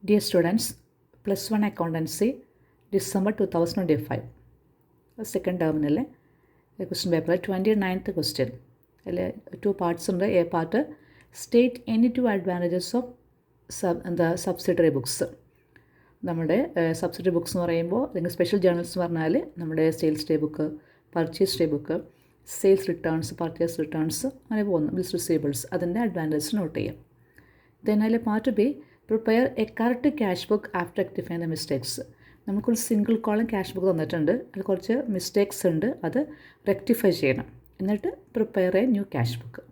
Dear students, plus 1 accountancy, December 2025. Second terminal question paper 29th question. Two parts under A part. State any two advantages of the subsidiary books. നമ്മുടെ subsidiary books എന്ന് പറയുമ്പോൾ അല്ലെങ്കിൽ special journals എന്ന് പറഞ്ഞാൽ നമ്മുടെ sales day book, purchase day book, sales returns, purchase returns അങ്ങനെ പോകുന്നു. Bills receivables അതിൻ്റെ അഡ്വാൻറ്റേജസ് നോട്ട് ചെയ്യാം. ദെൻ അതിൽ part B prepare A correct cash book after rectifying the mistakes. നമുക്കൊരു സിംഗിൾ കോളം ക്യാഷ് ബുക്ക് തന്നിട്ടുണ്ട്, അതിൽ കുറച്ച് മിസ്റ്റേക്സ് ഉണ്ട്, അത് റെക്ടിഫൈ ചെയ്യണം. എന്നിട്ട് prepare A new cash book.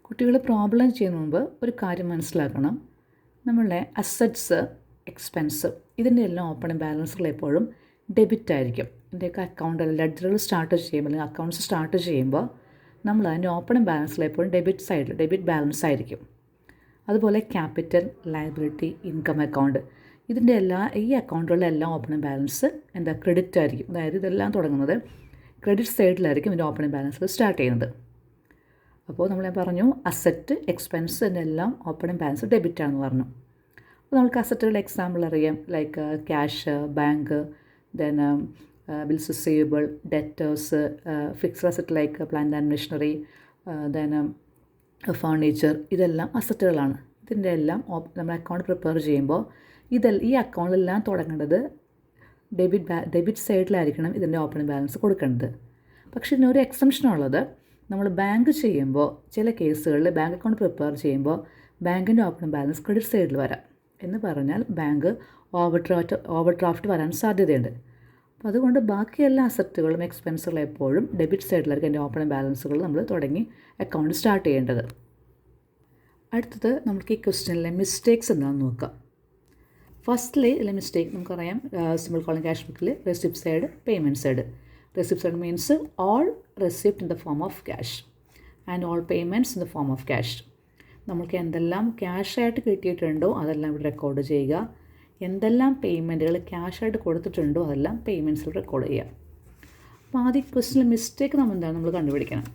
കുട്ടികൾ പ്രോബ്ലം ചെയ്യുന്ന മുമ്പ് ഒരു കാര്യം മനസ്സിലാക്കണം. നമ്മളുടെ അസറ്റ്സ്, എക്സ്പെൻസ് ഇതിൻ്റെ എല്ലാം ഓപ്പണിംഗ് ബാലൻസുകൾ എപ്പോഴും ഡെബിറ്റ് ആയിരിക്കും. ഇതിൻ്റെയൊക്കെ അക്കൗണ്ട് ലെഡ്ജറുകൾ സ്റ്റാർട്ട് ചെയ്യുമ്പോൾ അല്ലെങ്കിൽ അക്കൗണ്ട്സ് സ്റ്റാർട്ട് ചെയ്യുമ്പോൾ നമ്മൾ അതിൻ്റെ ഓപ്പണിംഗ് ബാലൻസിൽ എപ്പോഴും ഡെബിറ്റ് ബാലൻസ് ആയിരിക്കും. അതുപോലെ ക്യാപിറ്റൽ, ലയബിലിറ്റി, ഇൻകം അക്കൗണ്ട് ഇതിൻ്റെ ഈ അക്കൗണ്ടുകളുടെ എല്ലാം ഓപ്പണിംഗ് ബാലൻസ് ക്രെഡിറ്റ് ആയിരിക്കും. അതായത് ഇതെല്ലാം തുടങ്ങുന്നത് ക്രെഡിറ്റ് സൈഡിലായിരിക്കും ഇതിൻ്റെ ഓപ്പണിംഗ് ബാലൻസ് സ്റ്റാർട്ട് ചെയ്യുന്നത്. അപ്പോൾ നമ്മൾ പറഞ്ഞു അസറ്റ്, എക്സ്പെൻസ് ഇതിനെല്ലാം ഓപ്പണിംഗ് ബാലൻസ് ഡെബിറ്റ് ആണെന്ന് പറഞ്ഞു. അപ്പോൾ നമുക്ക് അസറ്റുകളുടെ എക്സാമ്പിൾ അറിയാം, like cash, bank, then bills receivable, debtors, fixed asset like plant and machinery, then furniture ഇതെല്ലാം അസറ്റുകളാണ്. ഇതിൻ്റെ എല്ലാം നമ്മൾ അക്കൗണ്ട് പ്രിപ്പയർ ചെയ്യുമ്പോൾ ഈ അക്കൗണ്ടിലെല്ലാം തുടങ്ങേണ്ടത് ഡെബിറ്റ് സൈഡിലായിരിക്കണം ഇതിൻ്റെ ഓപ്പണിംഗ് ബാലൻസ് കൊടുക്കേണ്ടത്. പക്ഷേ ഇതിനൊരു എക്സംഷനുള്ളത്, നമ്മൾ ബാങ്ക് ചെയ്യുമ്പോൾ ചില കേസുകളിൽ ബാങ്ക് അക്കൗണ്ട് പ്രിപ്പയർ ചെയ്യുമ്പോൾ ബാങ്കിൻ്റെ ഓപ്പണിംഗ് ബാലൻസ് ക്രെഡിറ്റ് സൈഡിൽ വരാം. എന്ന് പറഞ്ഞാൽ ബാങ്ക് ഓവർ ഡ്രാഫ്റ്റ് വരാൻ സാധ്യതയുണ്ട്. അപ്പോൾ അതുകൊണ്ട് ബാക്കി എല്ലാ അസറ്റുകളും എക്സ്പെൻസുകളും എപ്പോഴും ഡെബിറ്റ് സൈഡിലായിരിക്കും അതിൻ്റെ ഓപ്പണിംഗ് ബാലൻസുകൾ നമ്മൾ തുടങ്ങി അക്കൗണ്ട് സ്റ്റാർട്ട് ചെയ്യേണ്ടത്. അടുത്തത് നമുക്ക് ഈ ക്വസ്റ്റ്യനിലെ മിസ്റ്റേക്സ് എന്താണെന്ന് നോക്കാം. ഫസ്റ്റ്ലി ഇതിലെ മിസ്റ്റേക്ക് നമുക്കറിയാം, സിമ്പിൾ കോളം ക്യാഷ് ബുക്കിൽ receipt side, payment side. Receipt side means all receipt in the form of cash and all payments in the form of cash. നമുക്ക് എന്തെല്ലാം ക്യാഷായിട്ട് കിട്ടിയിട്ടുണ്ടോ അതെല്ലാം ഇവിടെ റെക്കോർഡ് ചെയ്യുക. എന്തെല്ലാം പേയ്മെൻറ്റുകൾ ക്യാഷായിട്ട് കൊടുത്തിട്ടുണ്ടോ അതെല്ലാം പേയ്മെൻറ്റ്സിൽ റെക്കോർഡ് ചെയ്യുക. അപ്പോൾ ആദ്യം ക്വസ്റ്റ്യനിൽ മിസ്റ്റേക്ക് നമ്മൾ കണ്ടുപിടിക്കണം.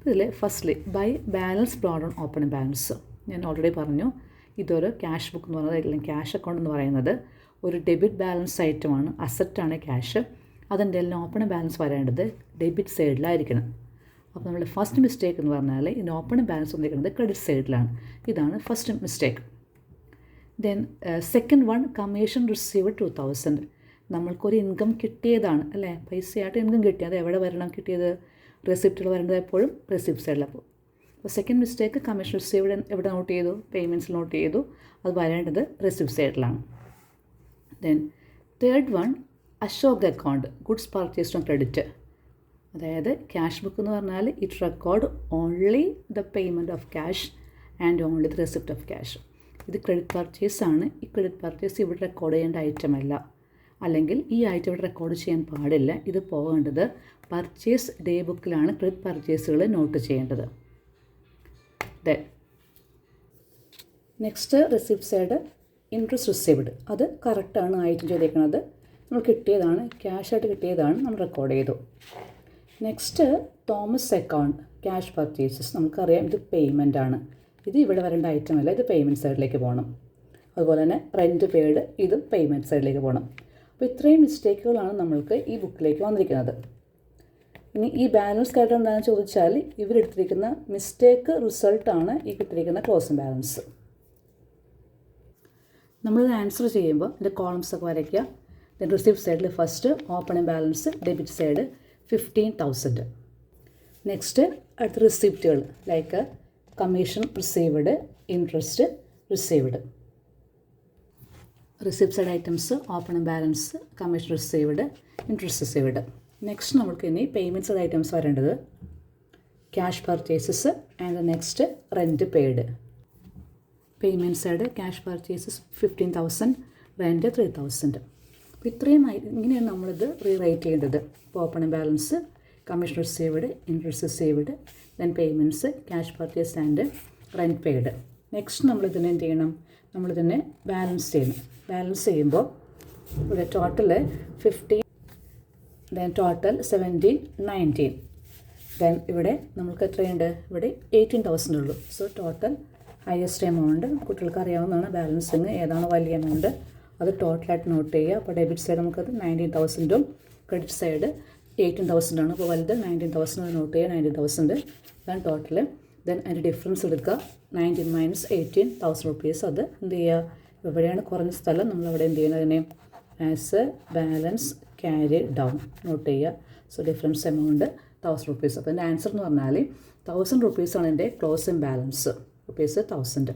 ഇതിൽ firstly by balance brought on opening balance. ഞാൻ ഓൾറെഡി പറഞ്ഞു, ഇതൊരു ക്യാഷ് ബുക്ക് എന്ന് പറയുന്നത് അല്ലെങ്കിൽ ക്യാഷ് അക്കൗണ്ട് എന്ന് പറയുന്നത് ഒരു ഡെബിറ്റ് ബാലൻസ് ഐറ്റമാണ്, അസറ്റാണ് ക്യാഷ്. അതിൻ്റെ എല്ലാം ഓപ്പണിംഗ് ബാലൻസ് വരേണ്ടത് ഡെബിറ്റ് സൈഡിലായിരിക്കണം. അപ്പോൾ നമ്മുടെ ഫസ്റ്റ് മിസ്റ്റേക്ക് എന്ന് പറഞ്ഞാൽ ഇതിൻ്റെ ഓപ്പണിംഗ് ബാലൻസ് വന്നിരിക്കുന്നത് ക്രെഡിറ്റ് സൈഡിലാണ്. ഇതാണ് first mistake. Then second one, commission received 2000. നമ്മൾക്കൊരു ഇൻകം കിട്ടിയതാണ് അല്ലേ, പൈസയായിട്ട് ഇൻകം കിട്ടിയത് എവിടെ വരണം കിട്ടിയത്? റെസിപ്റ്റുകൾ വരേണ്ടത് എപ്പോഴും റെസിപ്റ്റ് സൈഡിലാണ്. അപ്പോൾ സെക്കൻഡ് മിസ്റ്റേക്ക് കമ്മീഷൻ റിസീവ്ഡ് എവിടെ നോട്ട് ചെയ്തു? പേയ്മെൻറ്റ്സിൽ നോട്ട് ചെയ്തു. അത് വരേണ്ടത് റെസിപ്റ്റ് സൈഡിലാണ്. Then third one, Ashok account goods purchased on credit. അതായത് ക്യാഷ് ബുക്ക് എന്ന് പറഞ്ഞാൽ it record only the payment of cash and only the receipt of cash. ഇത് ക്രെഡിറ്റ് പർച്ചേസ് ആണ്. ഈ ക്രെഡിറ്റ് പർച്ചേസ് ഇവിടെ റെക്കോർഡ് ചെയ്യേണ്ട ഐറ്റം അല്ല, അല്ലെങ്കിൽ ഈ ഐറ്റം ഇവിടെ റെക്കോർഡ് ചെയ്യാൻ പാടില്ല. ഇത് പോകേണ്ടത് പർച്ചേസ് ഡേ ബുക്കിലാണ് ക്രെഡിറ്റ് പർച്ചേസുകൾ നോട്ട് ചെയ്യേണ്ടത്. Then next receipt side, interest received. അത് കറക്റ്റാണ് ഐറ്റം ചെയ്തേക്കുന്നത്, നമ്മൾ കിട്ടിയതാണ്, ക്യാഷായിട്ട് കിട്ടിയതാണ്, നമ്മൾ റെക്കോർഡ് ചെയ്തു. Next Thomas account cash purchases. നമുക്കറിയാം ഇത് പേയ്മെൻ്റ് ആണ്, ഇത് ഇവിടെ വരേണ്ട ഐറ്റം അല്ല, ഇത് പേയ്മെൻറ്റ് സൈഡിലേക്ക് പോകണം. അതുപോലെ തന്നെ റെൻറ്റ് പെയ്ഡ്, ഇത് പേയ്മെൻറ്റ് സൈഡിലേക്ക് പോകണം. അപ്പോൾ ഇത്രയും മിസ്റ്റേക്കുകളാണ് നമ്മൾക്ക് ഈ ബുക്കിലേക്ക് വന്നിരിക്കുന്നത്. ഇനി ഈ ബാലൻസ് കാര്യം എന്താണെന്ന് ചോദിച്ചാൽ ഇവരെടുത്തിരിക്കുന്ന മിസ്റ്റേക്ക് റിസൾട്ടാണ് ഈ കിട്ടിയിരിക്കുന്ന ക്ലോസിംഗ് ബാലൻസ്. നമ്മളിത് ആൻസർ ചെയ്യുമ്പോൾ ഇതിൻ്റെ കോളംസ് ഒക്കെ വരയ്ക്കുക. ദെൻ റിസീപ്റ്റ് സൈഡിൽ first opening balance debit side 15,000. Next അടുത്ത റിസിപ്റ്റുകൾ like commission received, interest received. Receipt side items opening balance, commission received, interest received. Next നമുക്ക് ഇനി പേയ്മെൻറ്റ് സൈഡ് ഐറ്റംസ് വരേണ്ടത് cash purchases and next rent paid. Payment side cash purchases 15,000, rent 3,000. അപ്പോൾ ഇത്രയും ഇങ്ങനെയാണ് നമ്മളിത് rewrite ചെയ്യേണ്ടത്. ഇപ്പോൾ opening balance, commission received, interest received, then payments, cash purchase and rent paid. Next നമ്മളിതിനെ എന്ത് ചെയ്യണം? നമ്മളിതിനെ ബാലൻസ് ചെയ്യണം. ബാലൻസ് ചെയ്യുമ്പോൾ ഇവിടെ ടോട്ടൽ 15, ദെൻ ടോട്ടൽ 17, 19. ദെൻ ഇവിടെ നമുക്ക് എത്രയുണ്ട്? ഇവിടെ 18,000 ഉള്ളൂ. സോ ടോട്ടൽ ഹയസ്റ്റ് എമൗണ്ട് കുട്ടികൾക്ക് അറിയാവുന്നതാണ്. ബാലൻസിങ് ഏതാണ് വലിയ എമൗണ്ട് അത് ടോട്ടലായിട്ട് നോട്ട് ചെയ്യുക. അപ്പോൾ ഡെബിറ്റ് സൈഡ് നമുക്കത് 19,000ഉം ക്രെഡിറ്റ് സൈഡ് 18,000 ആണ്. അപ്പോൾ വലുത് 19,000 നോട്ട് ചെയ്യുക. 19,000 അതാണ് ടോട്ടൽ. ദെൻ അതിൻ്റെ ഡിഫറൻസ് എടുക്കുക. 19 മൈനസ് 18,000 റുപ്പീസ്. അത് എന്ത് ചെയ്യുക, എവിടെയാണ് കുറഞ്ഞ സ്ഥലം നമ്മളവിടെ എന്ത് ചെയ്യുന്നതിനെ as balance carry down note ചെയ്യുക. So difference amount 1,000 rupees. അപ്പോൾ എൻ്റെ ആൻസർ എന്ന് പറഞ്ഞാൽ 1,000 റുപ്പീസാണ് എൻ്റെ ക്ലോസിംഗ് ബാലൻസ്. റുപ്പീസ് 1,000.